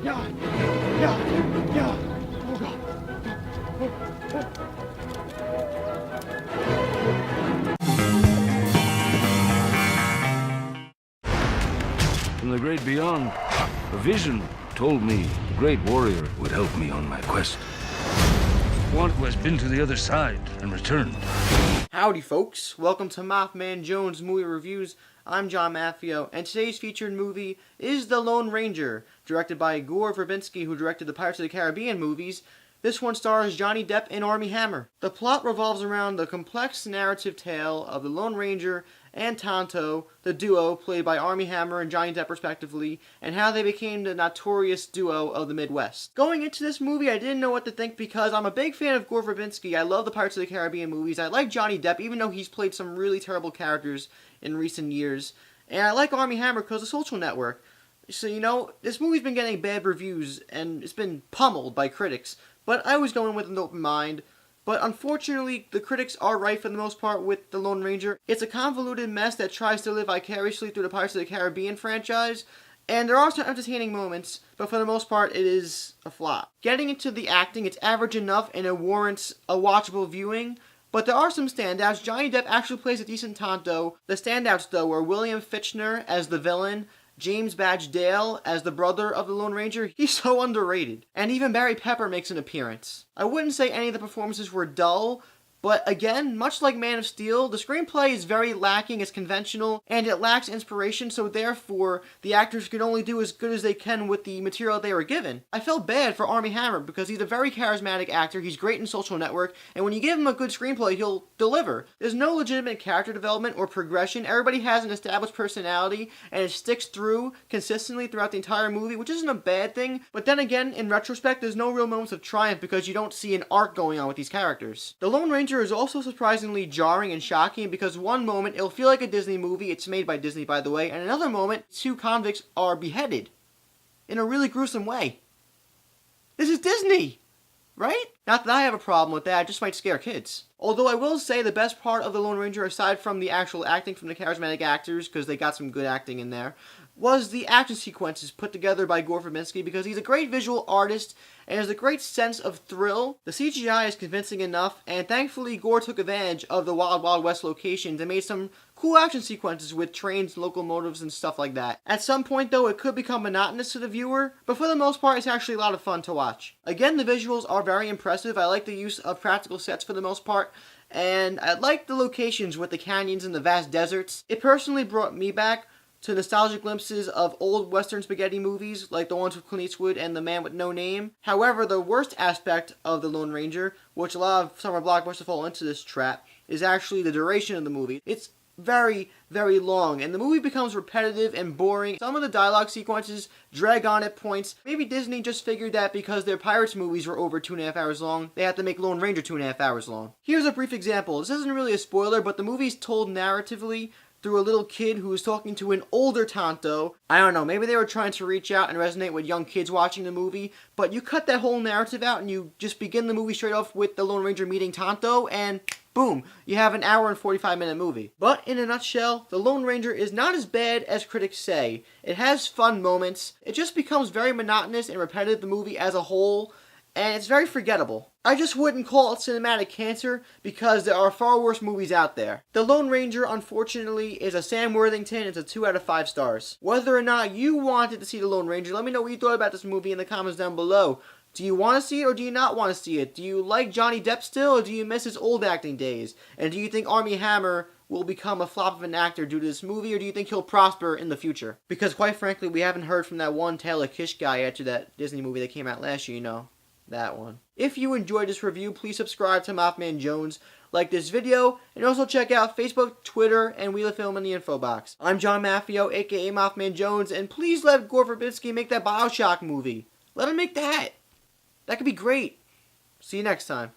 yeah, yeah, yeah. Oh God. From the great beyond, a vision told me the great warrior would help me on my quest. One who has been to the other side and returned. Howdy folks, welcome to MaffmanJones Movie Reviews. I'm John Maffio, and today's featured movie is The Lone Ranger, directed by Gore Verbinski, who directed the Pirates of the Caribbean movies. This one stars Johnny Depp and Armie Hammer. The plot revolves around the complex narrative tale of the Lone Ranger and Tonto, the duo played by Armie Hammer and Johnny Depp respectively, and how they became the notorious duo of the Midwest. Going into this movie, I didn't know what to think because I'm a big fan of Gore Verbinski. I love the Pirates of the Caribbean movies. I like Johnny Depp, even though he's played some really terrible characters in recent years. And I like Armie Hammer because of Social Network. So, you know, this movie's been getting bad reviews, and it's been pummeled by critics. But I was going with an open mind. But unfortunately, the critics are right for the most part with The Lone Ranger. It's a convoluted mess that tries to live vicariously through the Pirates of the Caribbean franchise. And there are some entertaining moments, but for the most part, it is a flop. Getting into the acting, it's average enough and it warrants a watchable viewing. But there are some standouts. Johnny Depp actually plays a decent Tonto. The standouts, though, are William Fichtner as the villain, James Badge Dale as the brother of the Lone Ranger. He's so underrated. And even Barry Pepper makes an appearance. I wouldn't say any of the performances were dull, but again, much like Man of Steel, the screenplay is very lacking, it's conventional, and it lacks inspiration, so therefore, the actors can only do as good as they can with the material they were given. I felt bad for Armie Hammer because he's a very charismatic actor, he's great in Social Network, and when you give him a good screenplay, he'll deliver. There's no legitimate character development or progression, everybody has an established personality, and it sticks through consistently throughout the entire movie, which isn't a bad thing, but then again, in retrospect, there's no real moments of triumph because you don't see an arc going on with these characters. The Lone Ranger is also surprisingly jarring and shocking because one moment it'll feel like a Disney movie, it's made by Disney by the way, and another moment two convicts are beheaded in a really gruesome way. This is Disney, right? Not that I have a problem with that, it just might scare kids. Although I will say the best part of The Lone Ranger, aside from the actual acting from the charismatic actors, because they got some good acting in there, was the action sequences put together by Gore Verbinski because he's a great visual artist and has a great sense of thrill. The CGI is convincing enough, and thankfully Gore took advantage of the Wild Wild West locations and made some cool action sequences with trains, locomotives, and stuff like that. At some point though, it could become monotonous to the viewer, but for the most part it's actually a lot of fun to watch. Again, the visuals are very impressive. I like the use of practical sets for the most part, and I like the locations with the canyons and the vast deserts. It personally brought me back to nostalgic glimpses of old Western spaghetti movies, like the ones with Clint Eastwood and The Man with No Name. However, the worst aspect of The Lone Ranger, which a lot of summer blockbusters fall into this trap, is actually the duration of the movie. It's very, very long, and the movie becomes repetitive and boring. Some of the dialogue sequences drag on at points. Maybe Disney just figured that because their Pirates movies were over 2.5 hours long, they had to make Lone Ranger 2.5 hours long. Here's a brief example. This isn't really a spoiler, but the movie's told narratively through a little kid who was talking to an older Tonto. I don't know, maybe they were trying to reach out and resonate with young kids watching the movie, but you cut that whole narrative out and you just begin the movie straight off with the Lone Ranger meeting Tonto, and boom, you have an hour and 45-minute movie. But in a nutshell, The Lone Ranger is not as bad as critics say. It has fun moments, it just becomes very monotonous and repetitive, the movie as a whole, and it's very forgettable. I just wouldn't call it cinematic cancer because there are far worse movies out there. The Lone Ranger, unfortunately, is a Sam Worthington. It's a 2 out of 5 stars. Whether or not you wanted to see The Lone Ranger, let me know what you thought about this movie in the comments down below. Do you want to see it or do you not want to see it? Do you like Johnny Depp still or do you miss his old acting days? And do you think Armie Hammer will become a flop of an actor due to this movie, or do you think he'll prosper in the future? Because quite frankly, we haven't heard from that one Taylor Kish guy after that Disney movie that came out last year, you know. That one. If you enjoyed this review, please subscribe to MaffmanJones, like this video, and also check out Facebook, Twitter, and Wheel of Film in the info box. I'm John Maffio, aka MaffmanJones, and please let Gore Verbinski make that Bioshock movie. Let him make that. That could be great. See you next time.